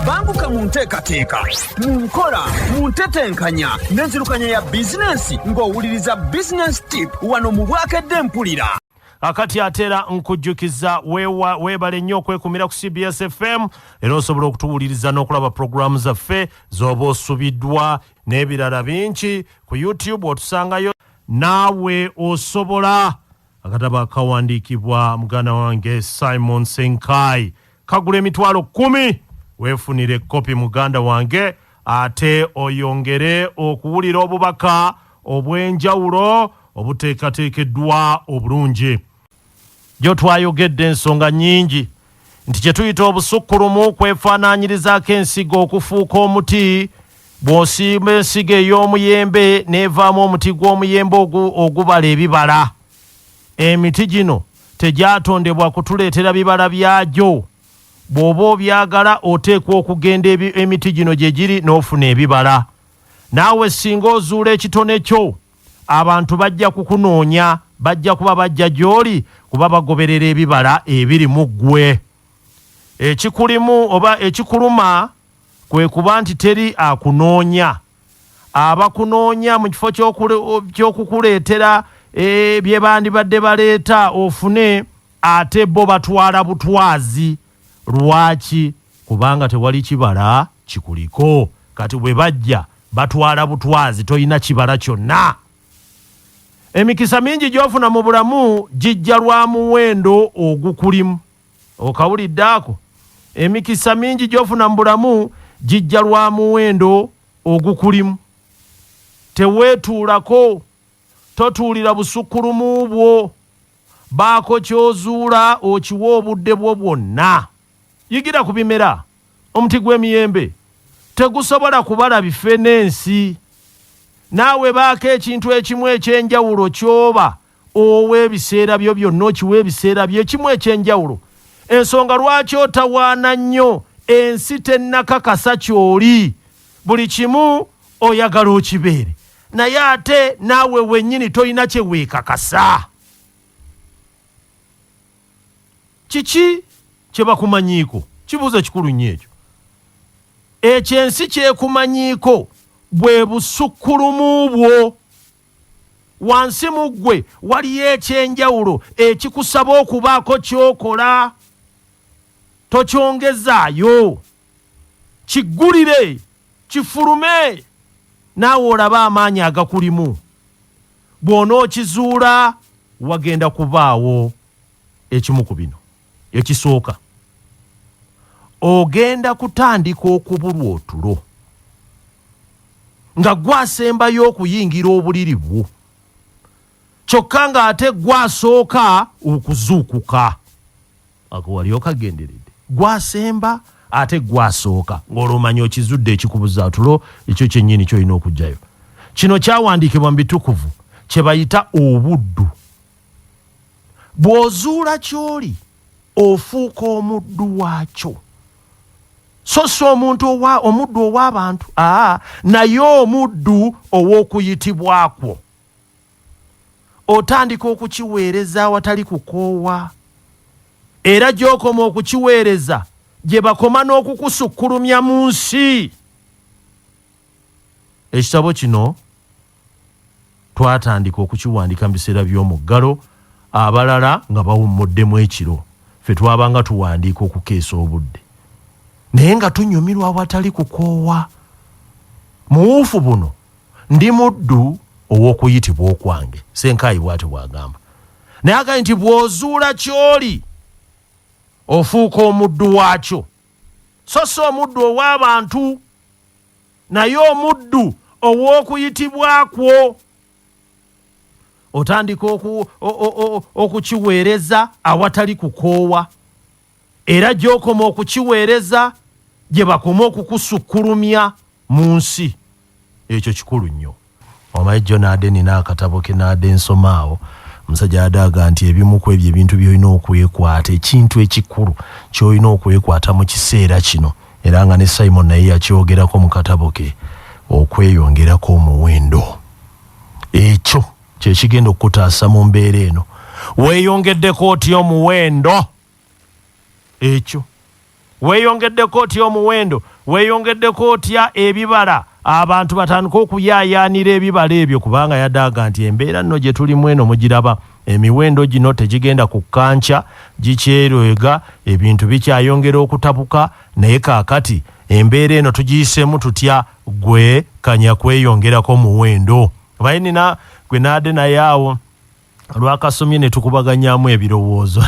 banguka mu nteekateeka mu nkola mu ntetenkanya n'enzirukanya ya bizinensi ng'owuliriza business tip wano mu Bwakedde Mpulira. Akati atera nkujjukiza weebale nnyo okwekumira ku CBS FM era osobola okutuwuliriza n'okulaba programu zaffe z'oba osubiddwa n'ebirala bingi ku YouTube otusangayo Naawe Osobola akatabo akawandiikibwa muganda wange Simon Ssenkaayi kagula emitwalo 10 weefunire kopi muganda wange ate oyongere okuwulira obubaka obw'enjawulo obuteekateekeddwa obulungi. Gyo twayogedde ensonga nnyingi nti kye tuyita obusukkulumu kwefaanaanyirizaako ensigo okufuuka omuti. Bw'osimba ensigo ey'omuyembe n'evaamu omuti gw'omuyembe ogubala ebibala. Emiti gino tegyatondebwa kutuleetera bibala byagyo. Bw'oba obyagala oteekwa okugenda emiti gino gye giri n'ofuna ebibala. Naawe singa ozuula ekitone kyo abantu bajja kukunoonya, bajja kuba bajja gy'oli kuba bagoberera ebibala ebiri mu ggwe. Ekikulimu oba ekikuluma kwe kuba nti teri akunoonya. Abakunoonya mu kifo ky'okukuleetera bye bandibadde baleeta ofune ate bo batwala butwazi. Lwaki? Kubanga tewali kibala kikuliko. Kati bwe bajja batwala butwazi toyina kibala kyonna. Emikisa mingi gy'ofuna mu bulamu gijja lwa muwendo ogukulimu. Okawulidde ako? Emikisa mingi gy'ofuna mu bulamu gijja lwa muwendo ogukulimu. Teweetuulako, totuulira busukkulumu bwo. Baako ky'ozuula okiwa obudde bwo bwonna. Yigira ku bimera. Omuti gw'emiyembe tegusobola kubala bife n'ensi. Naawe baako ekintu ekimu ekyenjawulo ky'oba ow'ebiseera byo byonna okiwa ebiseera byo ekimu ekyenjawulo. Ensonga lwaki otawaana nnyo ensi tennakakasa ky'oli. Buli kimu oyagala okibeere. Naye ate naawe wennyini toyina kye weekakasa. Kiki kye bakumanyiiko? Kibuuzo kikulu nnyo ekyo. Ekyensi kyekumanyiiko bwe busukkulumu bwo. Wansi mu ggwe waliyo ekyenjawulo ekikusaba okubaako ky'okola. Tokyongezaayo. Kiggulire, kifulume, naawe olaba amaanyi agakulimu. Bw'onookizuula wagenda kubaawo ekimu ku bino. Ekisooka, ogenda kutandika okubulwa otulo nga gwasembayo okuyingira obuliri bwo, kyokka ng'ate gwasooka okuzuukuka. Ako wali okagenderedde. Gwasemba ate gwasooka ng'olwomanya okizudde ekikubuza atulo ekyo kyennyini ky'olina okugjayo. Kino kyawandiikibwa mu bitukuvu kye bayita obuddu. Bw'ozuula ky'oli ofuuka omuddu waakyo. So si omuddu ow'abantu, naye omuddu ow'okuyitibwakwo. Otandika okukiweereza awatali kukoowa. Era gy'okoma okukiweereza gye bakoma n'okukusukkulumya mu nsi. Ekitabo kino twatandika okukiwandika mu biseera by'omuggalo, abalala nga bawummuddemu ekiro. Ffe twabanga tuwandiika okukeesa obudde. Naye nga tunyumirwa awatali kukoowa. Mu buufu buno ndi muddu ow'okuyitibwa okwange. Ssenkaayi bw'atyo bw'agamba. Naye agambye nti bw'ozuula ky'oli ofuuka omuddu waakyo. So si omuddu ow'abantu, naye omuddu ow'okuyitibwakwo. Otandika okukiweereza awatali kukoowa. Era gy'okoma okukiweereza gye bakoma okukusukkulumya mu nsi. Ekyo kikulu nnyo. Omanyi jjo naadde nina akatabo ke naadde nsomaawo. Omusajja adaaga nti ebimu ku ebyo ebintu by'olina okwekwata, ekintu ekikulu ky'olina okwekwata mu kiseera kino. Era nga ne Simon naye yakyogerako mu katabo ke, okweyongerako omuwendo. Ekyo kye kigenda okutaasa mu mbeera eno. Weeyongeddeko otya omuwendo? Ekyo weeyongeddeko otya omuwendo, weeyongeddeko otya ebibala, abantu batandika okuyaayaanira ebibala ebyo kubanga yaddaga nti embeera nno gye tulimu eno mugiraba, emiwendo gino tegigenda kukkanca, gikyerwega, ebintu bikyayongera okutabuka, naye kaakati embeera eno tugiyiseemu tutya, gwe kanya kweyongerako muwendo. Baye nina gwe naade naye awo lwakasomye ne tukubaganyaamu ebirowoozo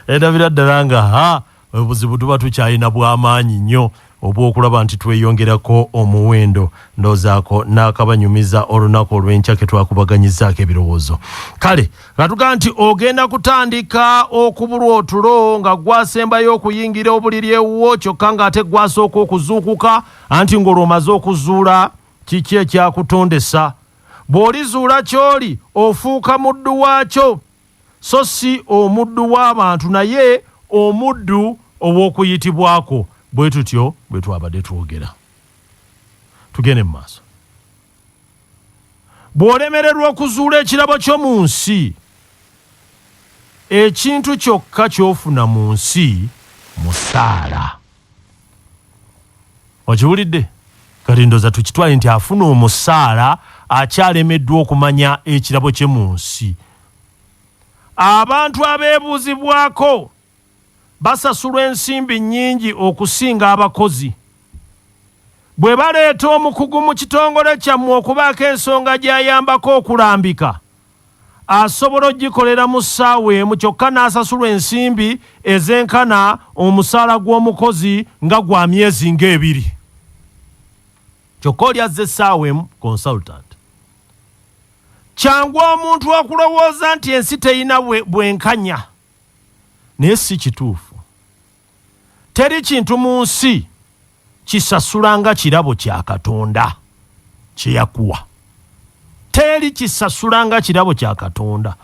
endabira ddala nga obuzibu tuba tukyalina bw'amaanyi nnyo obw'okulaba nti tweyongerako omuwendo. Ndoozaako n'akabanyumiza olunaku olw'enkya ke twakubaganyizaako ebirowoozo. Kale katuga nti ogenda kutandika okubulwa otulo nga gwasembayo okuyingira obuliri ewuwo kyokka ng'ate gwasooka okuzuukuka, anti ng'olwo omaze okuzuula kiki ekyakutondesa. Bw'olizuula ky'oli ofuuka muddu waakyo, so si omuddu w'abantu naye omuddu ow'okuyitibwako. Bwe tutyo bwe twabadde twogera. Tugende mu maaso. Bw'olemererwa okuzuula ekirabo kyo mu nsi, ekintu kyokka ky'ofuna mu nsi musaala. Okiwulidde? Kati ndooza tukitwale nti afuna omusaala akyalemeddwa okumanya ekirabo kye mu nsi. Abantu abeebuuzibwako basasulwa ensimbi nnyingi okusinga abakozi. Bwe baleeta omukugu mu kitongole kyammwe okubaako ensonga gy'ayambako okulambika, asobola ogikolera mu ssaawa emu kyokka n'asasulwa ensimbi ezenkana omusaala gw'omukozi nga gwa myezi ng'ebiri. Kyokka oli azza essaawa emu consultant. Kyangu omuntu okulowooza nti ensi teyina bwenkanya, naye si kituufu. Teri kintu mu nsi kisasula nga kirabo kya Katonda kye yakuwa. Teri kisasula nga kirabo kya Katonda.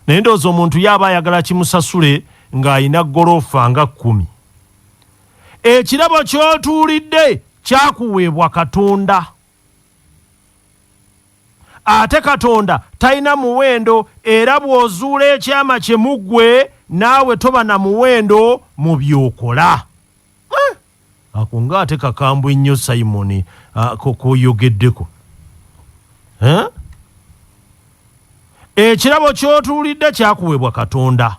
Naye ndowooza omuntu yaba ayagala kimusasule ng'ayina ggoloofa nga 10. Ekirabo ky'otuulidde kyakuweebwa Katonda. Ate Katonda talina muwendo, era bw'ozuula ekyama kye muggwe naawe toba na muwendo mu by'okola. Ako ng'ate kakambwe nnyo Simoni koyogeddeko. Ekirabo ky'otuulidde kyakuweebwa Katonda.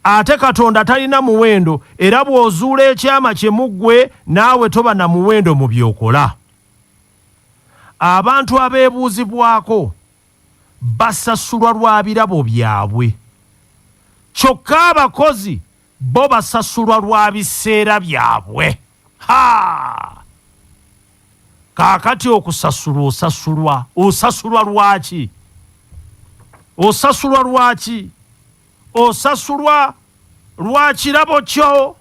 Ate Katonda talina muwendo, era bw'ozuula ekyama kye muggwe naawe toba na muwendo mu by'okola. Abantu abeebuuzibwako basasulwa lwa birabo byabwe, kyokka abakozi bo basasulwa lwa biseera byabwe. Kaakati okusasulwa osasulwa lwaki? Osasulwa lwaki? Osasulwa lwa kirabo kyo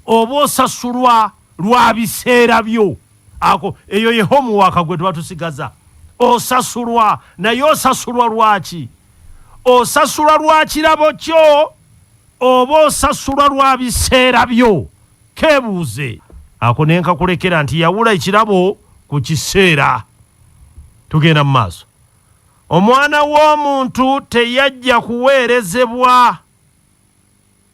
oba osasulwa lwa biseera byo? Ako eyo ye homework gwe twatusigaza. Osasulwa, naye osasulwa lwaki? Osasulwa lwa kirabo kyo oba osasulwa lwa biseera byo? Kebuuze. Ako nenka kulekera nti yawula ekirabo ku kiseera. Tugenda mu maaso. Omwana w'omuntu teyajja kuweerezebwa,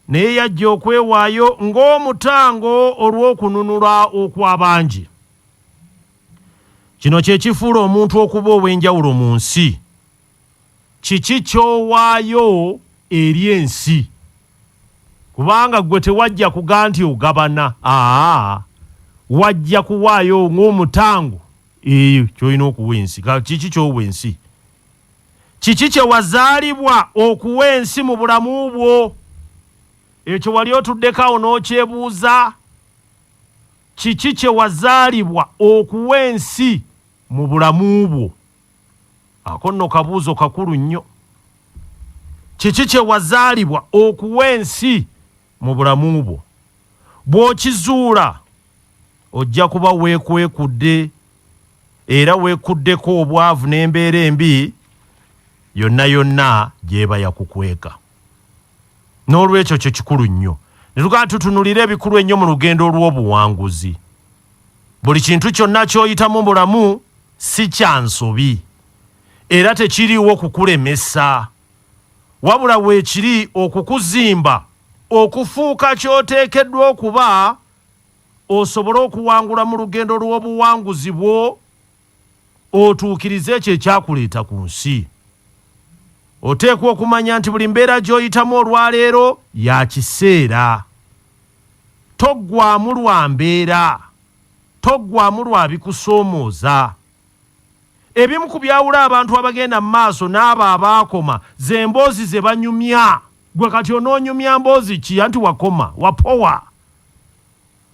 naye yajja okwewaayo ng'omutango olw'okununula okw'abangi. Kino kye kifuula omuntu okuba ow'enjawulo mu nsi. Kiki ky'owaayo eri ensi? Kubanga gwe tewajja kuga nti ogabana. Wajja kuwaayo ng'omutango eyo ky'olina okuwa ensi. Kiki ky'owa ensi? Kiki kye wazaalibwa okuwa ensi mu bulamu bwo? Ekyo wali otuddeko awo n'okyebuuza. Kiki kye wazaalibwa okuwa ensi mu bulamu bwo? Ako nno kabuuzo kakulu nnyo. Kiki kye wazaalibwa okuwa ensi mu bulamu bwo? Bw'okizuula ojja kuba weekwekudde, era weekuddeko obwavu n'embeera embi yonna yonna gy'eba yakukweka. N'olwekyo kyo kikulu nnyo. Ne tugaa tutunulira ebikulu ennyo mu lugendo olw'obuwanguzi. Buli kintu kyonna ky'oyitamu mu bulamu si kya nsobi, era tekiriiwo kukulemesa, wabula weekiri okukuzimba okufuuka ky'oteekeddwa okuba osobole okuwangula mu lugendo lw'obuwanguzi bwo otuukirize ekyo ekyakuleeta ku nsi. Oteekwa okumanya nti buli mbeera gy'oyitamu olwaleero ya kiseera. Toggwamu lwa mbeera, toggwamu lwa bikusoomooza. Ebimu ku byawula abantu abagenda mu maaso n'abo abaakoma ze mboozi ze banyumya. Gwe kati onoonyumya mboozi ki anti wakoma, wapowa.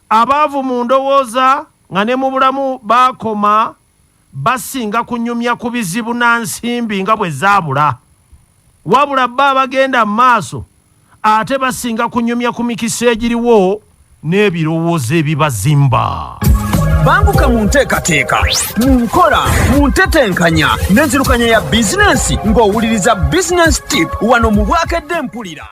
Abaavu mu ndowooza nga ne mu bulamu baakoma basinga kunyumya ku bizibu na nsimbi nga bwe zaabula. Wabula bba abagenda mu maaso ate basinga kunyumya ku mikisa egiriwo n'ebirowoozo ebibazimba. Banguka mu nteekateeka, mu nkola, mu ntetenkanya n'enzirukanya ya bizinensi ng'owuliriza Business Tip wano mu Bwakedde Mpulira.